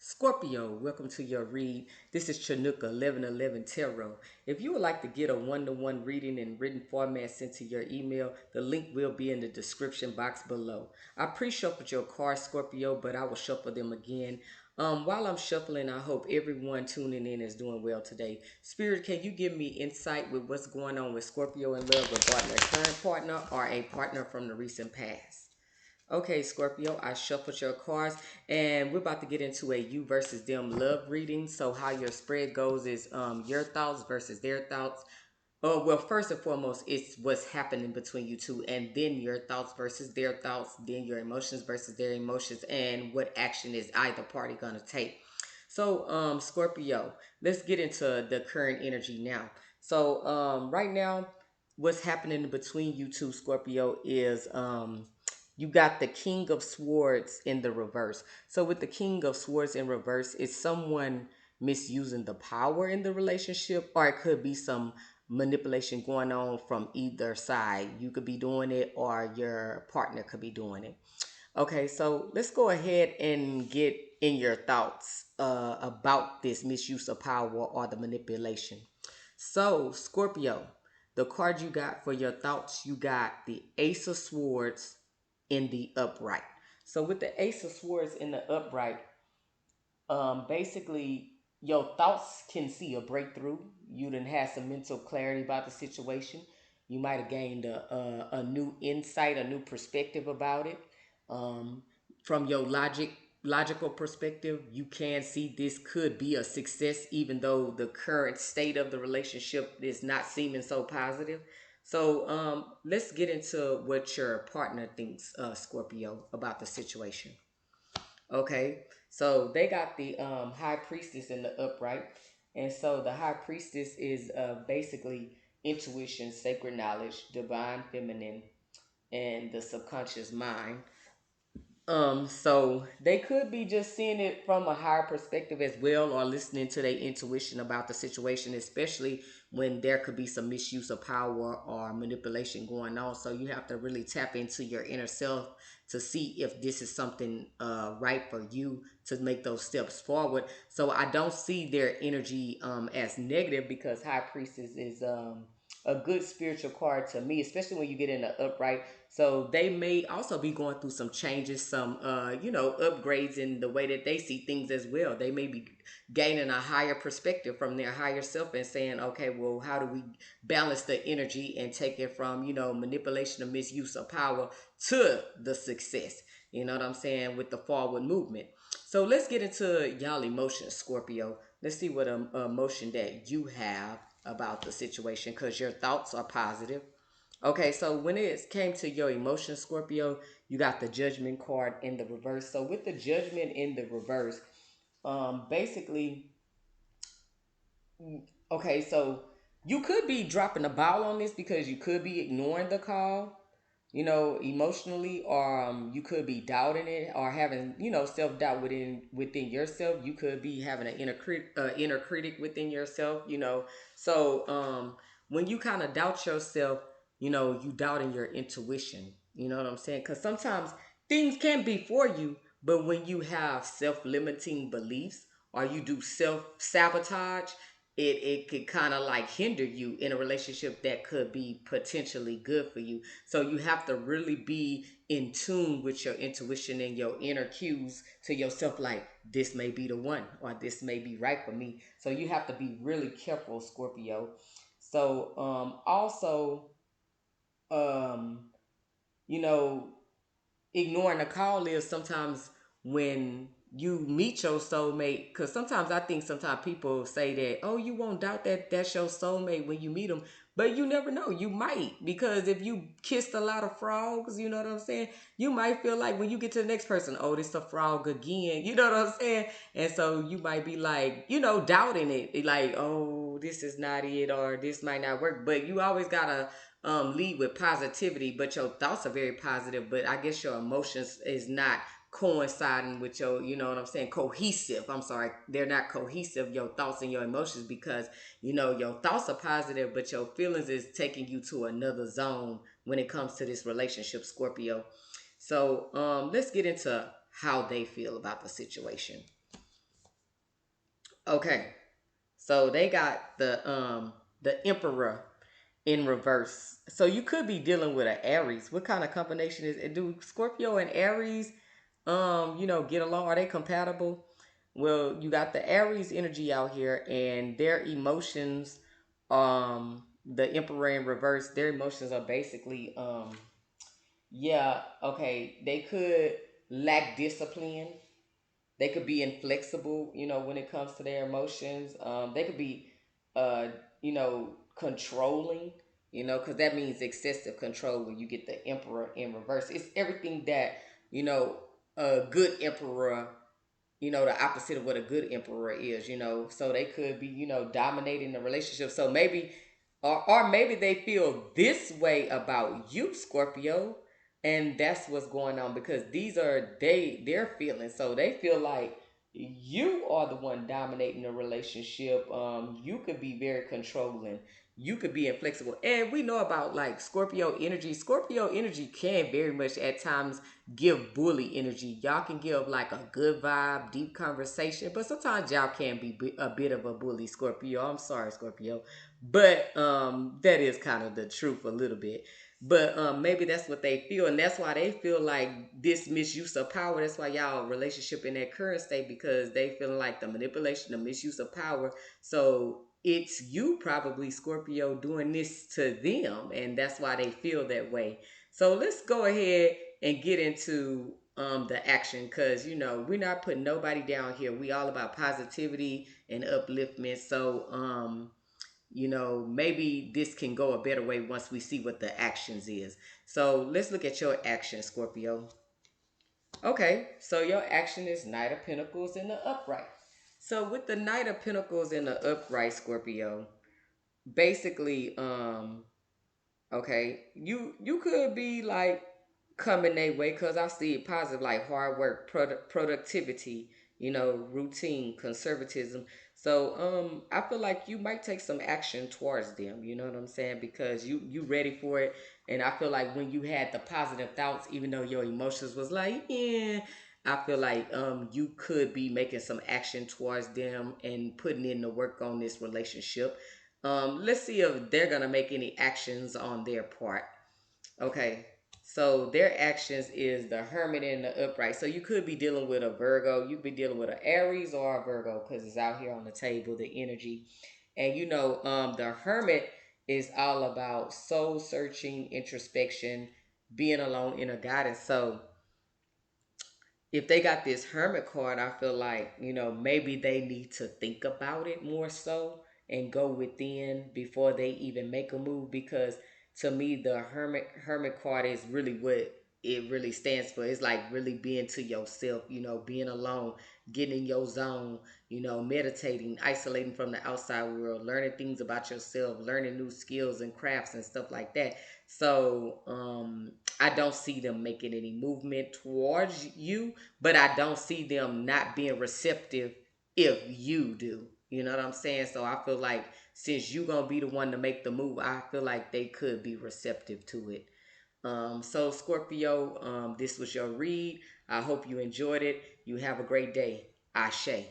Scorpio, welcome to your read. This is Chanuka 1111 Tarot. If you would like to get a one-to-one reading in written format sent to your email, the link will be in the description box below. I pre-shuffled your cards, Scorpio, but I will shuffle them again. While I'm shuffling, I hope everyone tuning in is doing well today. Spirit, can you give me insight with what's going on with Scorpio in love regarding a current partner or a partner from the recent past? Okay, Scorpio, I shuffled your cards and we're about to get into a you versus them love reading. So how your spread goes is your thoughts versus their thoughts. Oh, well, first and foremost, it's what's happening between you two, and then your thoughts versus their thoughts, then your emotions versus their emotions, and what action is either party gonna take. So, Scorpio, let's get into the current energy now. So, right now, what's happening between you two, Scorpio, is you got the King of Swords in the reverse. So, with the King of Swords in reverse, it's someone misusing the power in the relationship, or it could be some manipulation going on from either side. You could be doing it, or your partner could be doing it. Okay, so let's go ahead and get in your thoughts about this misuse of power or the manipulation. So, Scorpio, the card you got for your thoughts, you got the Ace of Swords in the upright. So, with the Ace of Swords in the upright, basically your thoughts can see a breakthrough. You done had some mental clarity about the situation. You might have gained a new insight, a new perspective about it. um, from your logical perspective, you can see this could be a success, even though the current state of the relationship is not seeming so positive. So let's get into what your partner thinks, Scorpio, about the situation. Okay, so they got the high priestess in the upright, and so the high priestess is basically intuition, sacred knowledge, divine feminine, and the subconscious mind. So they could be just seeing it from a higher perspective as well, or listening to their intuition about the situation, especially when there could be some misuse of power or manipulation going on. So you have to really tap into your inner self to see if this is something right for you to make those steps forward. So I don't see their energy as negative, because High Priestess is a good spiritual card to me, especially when you get in the upright. So they may also be going through some changes, some upgrades in the way that they see things as well. They may be gaining a higher perspective from their higher self and saying, okay, well, how do we balance the energy and take it from, manipulation or misuse of power to the success? You know what I'm saying? With the forward movement. So let's get into y'all emotions, Scorpio. Let's see what emotion that you have about the situation, because your thoughts are positive. Okay, so when it came to your emotions, Scorpio, you got the Judgment card in the reverse. So with the Judgment in the reverse, basically, okay, so you could be dropping the ball on this, because you could be ignoring the call, emotionally, or you could be doubting it, or having, self doubt within yourself. You could be having an inner critic within yourself. So when you kind of doubt yourself, you doubting your intuition. You know what I'm saying? Because sometimes things can be for you, but when you have self limiting beliefs, or you do self sabotage, it could kind of like hinder you in a relationship that could be potentially good for you. So you have to really be in tune with your intuition and your inner cues to yourself, like this may be the one, or this may be right for me. So you have to be really careful, Scorpio. So also, um you know ignoring the call is sometimes when you meet your soulmate. Because sometimes I think sometimes people say that, oh, you won't doubt that that's your soulmate when you meet them, but you never know, you might. Because if you kissed a lot of frogs, you know what I'm saying, you might feel like when you get to the next person, oh, this a frog again, you know what I'm saying. And so you might be like, doubting it, like, oh, this is not it, or this might not work. But you always gotta lead with positivity. But your thoughts are very positive, but I guess your emotions is not coinciding with your, cohesive. I'm sorry, they're not cohesive, your thoughts and your emotions, because your thoughts are positive, but your feelings is taking you to another zone when it comes to this relationship, Scorpio. So let's get into how they feel about the situation. Okay. So they got the Emperor in reverse. So you could be dealing with an Aries. What kind of combination is it? Do Scorpio and Aries get along? Are they compatible? Well, you got the Aries energy out here and their emotions, the Emperor in reverse, their emotions are basically yeah, okay, they could lack discipline. They could be inflexible, when it comes to their emotions. They could be, controlling, because that means excessive control when you get the emperor in reverse. It's everything that, you know, a good emperor, the opposite of what a good emperor is, so they could be, dominating the relationship. So maybe, or maybe they feel this way about you, Scorpio, and that's what's going on because these are their feelings. So they feel like you are the one dominating the relationship. You could be very controlling. You could be inflexible. And we know about like Scorpio energy. Scorpio energy can very much at times give bully energy. Y'all can give like a good vibe, deep conversation, but sometimes y'all can be a bit of a bully, Scorpio. I'm sorry, Scorpio, but that is kind of the truth a little bit. But maybe that's what they feel, and that's why they feel like this misuse of power. That's why y'all relationship in that current state because they feeling like the manipulation, the misuse of power. So it's you probably Scorpio doing this to them, and that's why they feel that way. So let's go ahead and get into the action because we're not putting nobody down here. We all about positivity and upliftment. So maybe this can go a better way once we see what the actions is. So let's look at your action, Scorpio. Okay, so your action is Knight of Pentacles in the upright. So with the Knight of Pentacles in the upright, Scorpio, basically, okay, you could be like coming their way because I see it positive, like hard work, productivity, routine, conservatism. So I feel like you might take some action towards them. You know what I'm saying? Because you ready for it, and I feel like when you had the positive thoughts, even though your emotions was like yeah. I feel like you could be making some action towards them and putting in the work on this relationship. Let's see if they're gonna make any actions on their part. Okay, so their actions is the Hermit and the upright. So you could be dealing with a Virgo, you could be dealing with an Aries or a Virgo because it's out here on the table, the energy. And the Hermit is all about soul searching, introspection, being alone, inner guidance. So if they got this hermit card, I feel like, maybe they need to think about it more so and go within before they even make a move because to me the hermit card is really what it really stands for. It's like really being to yourself, being alone, getting in your zone, meditating, isolating from the outside world, learning things about yourself, learning new skills and crafts and stuff like that. So I don't see them making any movement towards you, but I don't see them not being receptive if you do. You know what I'm saying? So I feel like since you gonna be the one to make the move, I feel like they could be receptive to it. So Scorpio, this was your read. I hope you enjoyed it. You have a great day. Ashe.